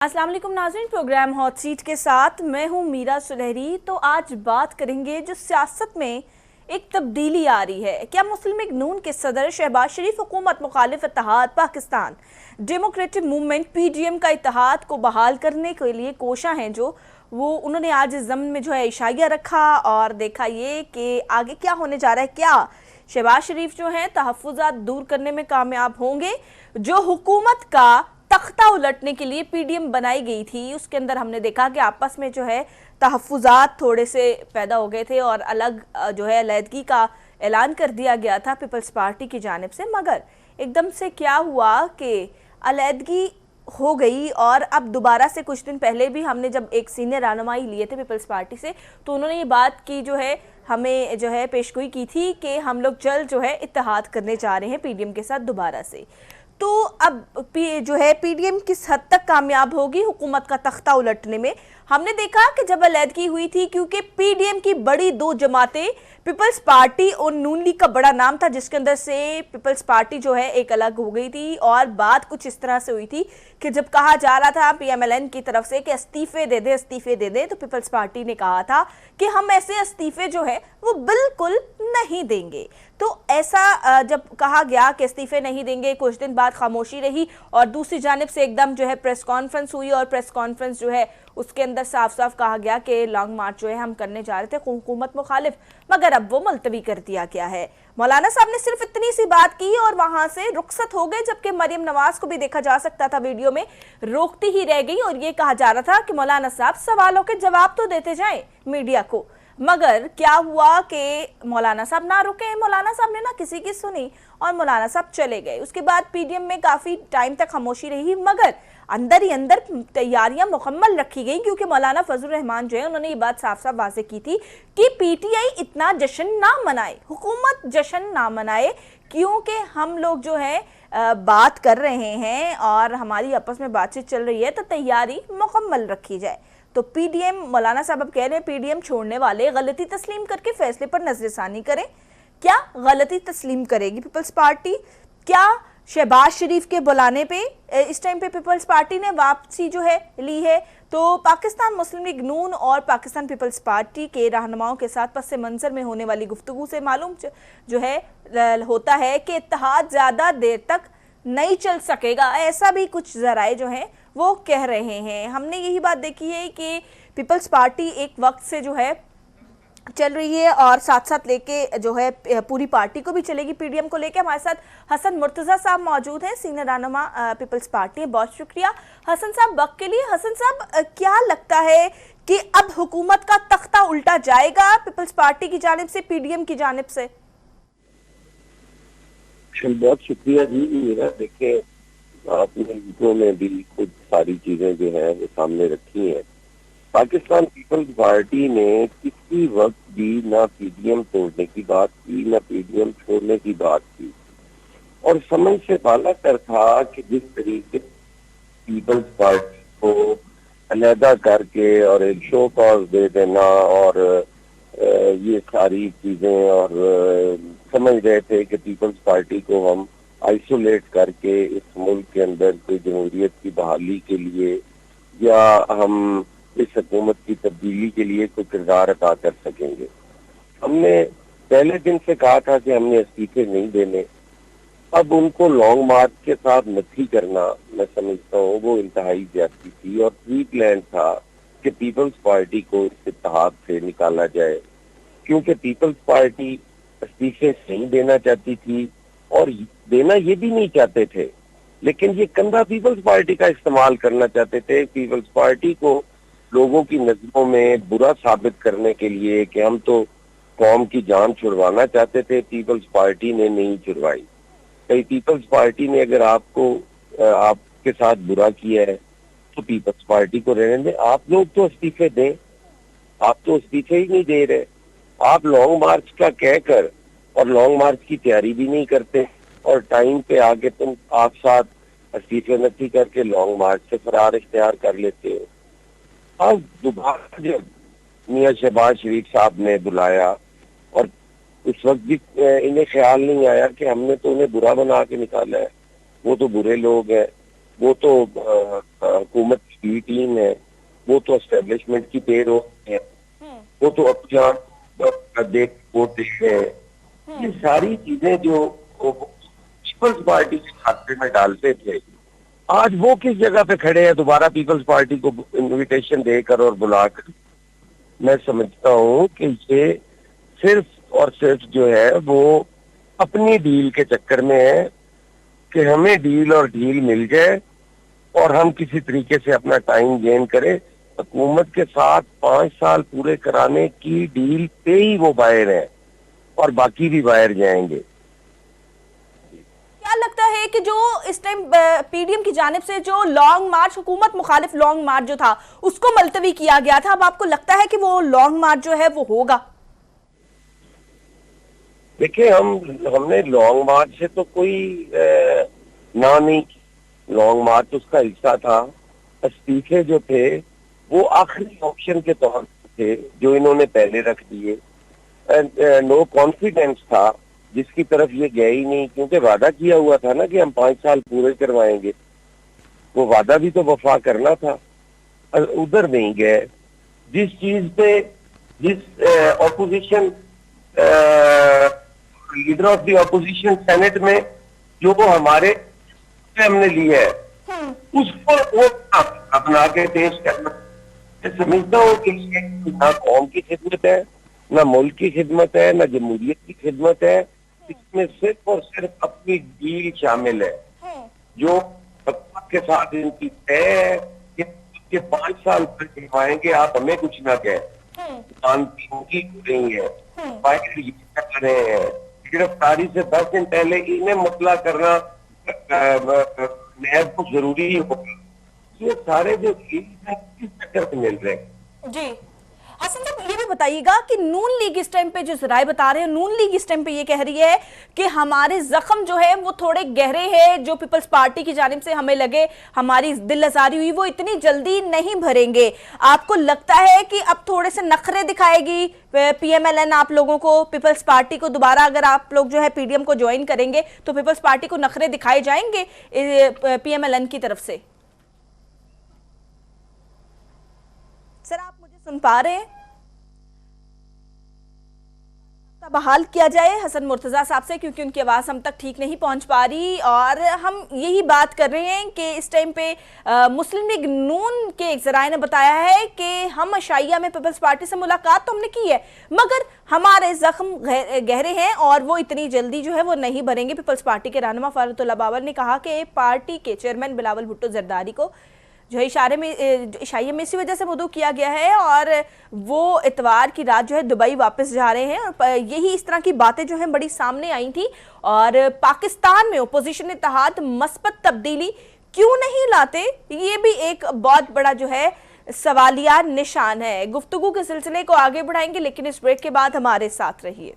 अस्सलाम वालेकुम नाज़रीन, प्रोग्राम हॉट सीट के साथ मैं हूं मीरा सुलहरी। तो आज बात करेंगे जो सियासत में एक तब्दीली आ रही है। क्या मुस्लिम लीग नून के सदर शहबाज शरीफ हुकूमत मुखालिफ इत्तेहाद पाकिस्तान डेमोक्रेटिक मूवमेंट पीडीएम का इत्तेहाद को बहाल करने के लिए कोशा हैं, जो वो उन्होंने आज इस ज़मीन में जो है इशारा रखा और देखा ये कि आगे क्या होने जा रहा है। क्या शहबाज शरीफ जो हैं तहफ़्फ़ुज़ात दूर करने में कामयाब होंगे? जो हुकूमत का तख्ता उलटने के लिए पीडीएम बनाई गई थी, उसके अंदर हमने देखा कि आपस में जो है तहफ़्फ़ुज़ात थोड़े से पैदा हो गए थे और अलग जो है अलहदगी का ऐलान कर दिया गया था पीपल्स पार्टी की जानिब से। मगर एकदम से क्या हुआ कि अलहदगी हो गई और अब दोबारा से कुछ दिन पहले भी हमने जब एक सीनियर रहनुमाई लिए थे पीपल्स पार्टी से, तो उन्होंने ये बात की जो है हमें जो है पेशगोई की थी कि हम लोग जल्द जो है इत्तेहाद करने जा रहे हैं पीडीएम के साथ दोबारा से। तो अब जो है पीडीएम किस हद तक कामयाब होगी हुकूमत का तख्ता उलटने में? हमने देखा कि जब अलहदगी हुई थी, क्योंकि पीडीएम की बड़ी दो जमातें पीपल्स पार्टी और नून लीग का बड़ा नाम था, जिसके अंदर से पीपल्स पार्टी जो है एक अलग हो गई थी। और बात कुछ इस तरह से हुई थी कि जब कहा जा रहा था पीएमएलएन की तरफ से कि इस्तीफे दे दे, तो पीपल्स पार्टी ने कहा था कि हम ऐसे इस्तीफे जो है वो बिल्कुल नहीं देंगे। तो ऐसा जब कहा गया कि इस्तीफे नहीं देंगे, कुछ दिन बाद खामोशी रही और दूसरी जानिब से एकदम जो है प्रेस कॉन्फ्रेंस हुई और प्रेस कॉन्फ्रेंस जो है उसके अंदर साफ साफ कहा गया कि लॉन्ग मार्च जो है हम करने जा रहे थे हुकूमत मुखालिफ, मगर अब वो मुलतवी कर दिया गया है। मौलाना साहब ने सिर्फ इतनी सी बात की और वहां से रुखसत हो गए, जबकि मरियम नवाज को भी देखा जा सकता था वीडियो में रोकती ही रह गई और ये कहा जा रहा था कि मौलाना साहब सवालों के जवाब तो देते जाएं मीडिया को। मगर क्या हुआ कि मौलाना साहब ना रुके, मौलाना साहब ने ना किसी की सुनी और मौलाना साहब चले गए। उसके बाद पीडीएम में काफी टाइम तक खामोशी रही, मगर अंदर ही अंदर तैयारियां मुकम्मल रखी गई, क्योंकि मौलाना फजल रहमान जो है उन्होंने ये बात साफ साफ वाज़ेह की थी कि पीटीआई इतना जश्न ना मनाए, हुकूमत जश्न ना मनाए, क्योंकि हम लोग जो है बात कर रहे हैं और हमारी आपस में बातचीत चल रही है, तो तैयारी मुकम्मल रखी जाए। तो पीडीएम, मौलाना साहब अब कह रहे हैं पीडीएम छोड़ने वाले गलती तस्लीम करके फैसले पर नजरसानी करें। क्या गलती तस्लीम करेगी पीपल्स पार्टी? क्या शहबाज शरीफ के बुलाने पे इस टाइम पे पीपल्स पार्टी ने वापसी जो है ली है? तो पाकिस्तान मुस्लिम लीग नून और पाकिस्तान पीपल्स पार्टी के रहनुमाओं के साथ पस मंजर में होने वाली गुफ्तगू से मालूम जो है होता है कि इत्तेहाद ज्यादा देर तक नहीं चल सकेगा, ऐसा भी कुछ जराए जो हैं वो कह रहे हैं। हमने यही बात देखी है कि पीपल्स पार्टी एक वक्त से जो है चल रही है और साथ साथ लेके जो है पूरी पार्टी को भी चलेगी पीडीएम को लेके। हमारे साथ हसन मुर्तजा साहब मौजूद हैं, सीनियर रहनुमा पीपल्स पार्टी। बहुत शुक्रिया हसन साहब वक्त के लिए। हसन साहब, क्या लगता है कि अब हुकूमत का तख्ता उल्टा जाएगा पीपल्स पार्टी की जानिब से पीडीएम की जानिब से? बहुत शुक्रिया जी मेरा। देखिए, आपने वीडियो में भी कुछ सारी चीजें जो है वो सामने रखी हैं। पाकिस्तान पीपल्स पार्टी ने किसी वक्त भी ना पीडीएम तोड़ने की बात की, ना पीडीएम छोड़ने की बात की, और समझ से बाला कर था कि जिस तरीके पीपल्स पार्टी को अलहदा करके और एक शो कॉज दे देना और ये सारी चीजें, और समझ रहे थे कि पीपल्स पार्टी को हम आइसोलेट करके इस मुल्क के अंदर कोई जमहूरियत की बहाली के लिए या हम इस हुकूमत की तब्दीली के लिए कोई किरदार अदा कर सकेंगे। हमने पहले दिन से कहा था कि हमने इस्तीफे नहीं देने। अब उनको लॉन्ग मार्च के साथ नफी करना, मैं समझता हूँ वो इंतहाई ज्यादती थी और प्री प्लान था कि पीपल्स पार्टी को इस इत्तेहाद से निकाला जाए, क्योंकि पीपल्स पार्टी इस्तीफे नहीं देना चाहती थी और देना ये भी नहीं चाहते थे, लेकिन ये कंधा पीपल्स पार्टी का इस्तेमाल करना चाहते थे। पीपल्स पार्टी को लोगों की नजरों में बुरा साबित करने के लिए कि हम तो कौम की जान छुड़वाना चाहते थे, पीपल्स पार्टी ने नहीं छुड़वाई। कई पीपल्स पार्टी ने अगर आपके साथ बुरा किया है तो पीपल्स पार्टी को रहने दें। आप लोग तो इस्तीफे दें, आप तो इस्तीफे ही नहीं दे रहे। आप लॉन्ग मार्च का कहकर और लॉन्ग मार्च की तैयारी भी नहीं करते और टाइम पे आके तुम आप साथ इस्तीफे नफी करके लॉन्ग मार्च से फरार इख्तियार कर लेते हो। अब दोबारा जब मियां शहबाज शरीफ साहब ने बुलाया और उस वक्त भी इन्हें ख्याल नहीं आया कि हमने तो उन्हें बुरा बना के निकाला है, वो तो बुरे लोग हैं, वो तो हुकूमत की बी टीम है वो तो एस्टेब्लिशमेंट की पे रोक है, वो तो अपना देख वोट दे रहे हैं। ये सारी चीजें जो पीपल्स पार्टी के खाते में डालते थे, आज वो किस जगह पे खड़े हैं दोबारा पीपल्स पार्टी को इनविटेशन देकर और बुलाकर। मैं समझता हूँ कि ये सिर्फ और सिर्फ जो है वो अपनी डील के चक्कर में है कि हमें डील और डील मिल जाए और हम किसी तरीके से अपना टाइम गेन करें। हुकूमत के साथ 5 साल पूरे कराने की डील पे ही वो बाहर हैं और बाकी भी बाहर जाएंगे। क्या लगता है कि जो इस टाइम पीडीएम की जानिब से जो लॉन्ग मार्च, हुकूमत मुखालिफ लॉन्ग मार्च जो था उसको मुलतवी किया गया था, अब आपको लगता है कि वो लॉन्ग मार्च जो है वो होगा? देखिए, हमने लॉन्ग मार्च से तो कोई ना नहीं, लॉन्ग मार्च उसका हिस्सा था। इस्तीफे जो थे वो आखिरी ऑप्शन के तौर पर थे जो इन्होंने पहले रख दिए। नो कॉन्फिडेंस था जिसकी तरफ ये गए ही नहीं, क्योंकि वादा किया हुआ था ना कि हम 5 साल पूरे करवाएंगे, वो वादा भी तो वफा करना था, उधर नहीं गए। जिस चीज पे जिस opposition leader of the opposition senate में जो हमारे हमने लिया है उसको वो अपना के पेश करना, मैं समझता हूँ कि ये ना कौम की खिदमत है, ना मुल्क की खिदमत है, ना जमहूरियत की खिदमत है। इसमें सिर्फ और सिर्फ अपनी डील शामिल है जो हुकूमत के साथ इनकी तय है कि 5 साल तक करवाएंगे, आप हमें कुछ ना कहें। शांति उनकी हो रही है, कर रहे हैं, गिरफ्तारी से 10 दिन पहले इन्हें मुतला करना नैब को जरूरी होगा। ये सारे जो किस चक्कर से मिल रहे हैं। जी हसन साहब, ये भी बताइएगा कि नून लीग इस टाइम पे जो जराए बता रहे हैं, नून लीग इस टाइम पे ये कह रही है कि हमारे जख्म जो है वो थोड़े गहरे हैं, जो पीपल्स पार्टी की जानिब से हमें लगे हमारी दिल आजारी हुई वो इतनी जल्दी नहीं भरेंगे। आपको लगता है कि अब थोड़े से नखरे दिखाएगी पीएमएलएन आप लोगों को, पीपल्स पार्टी को? दोबारा अगर आप लोग जो है पीडीएम को ज्वाइन करेंगे तो पीपल्स पार्टी को नखरे दिखाए जाएंगे पीएमएलएन की तरफ से? सर, आप मुझे सुन पा रहे हैं? बहाल किया जाए हसन मुर्तजा साहब से, क्योंकि उनकी आवाज़ हम तक ठीक नहीं पहुंच पा रही। और हम यही बात कर रहे हैं कि इस टाइम पे मुस्लिम लीग नून के एक जराए ने बताया है कि हम अशाइया में पीपल्स पार्टी से मुलाकात तो हमने की है, मगर हमारे जख्म गहरे हैं और वो इतनी जल्दी जो है वो नहीं भरेंगे। पीपल्स पार्टी के रहनुमा फारुतुल्लाह बाबर ने कहा कि पार्टी के चेयरमैन बिलावल भुट्टो जरदारी को जो है इशारे में इसी वजह से मदऊ किया गया है और वो इतवार की रात जो है दुबई वापस जा रहे हैं। और यही इस तरह की बातें जो हैं बड़ी सामने आई थी। और पाकिस्तान में ओपोजिशन इत्तेहाद मस्बत तब्दीली क्यों नहीं लाते, ये भी एक बहुत बड़ा जो है सवालिया निशान है। गुफ्तगू के सिलसिले को आगे बढ़ाएंगे, लेकिन इस ब्रेक के बाद हमारे साथ रहिए।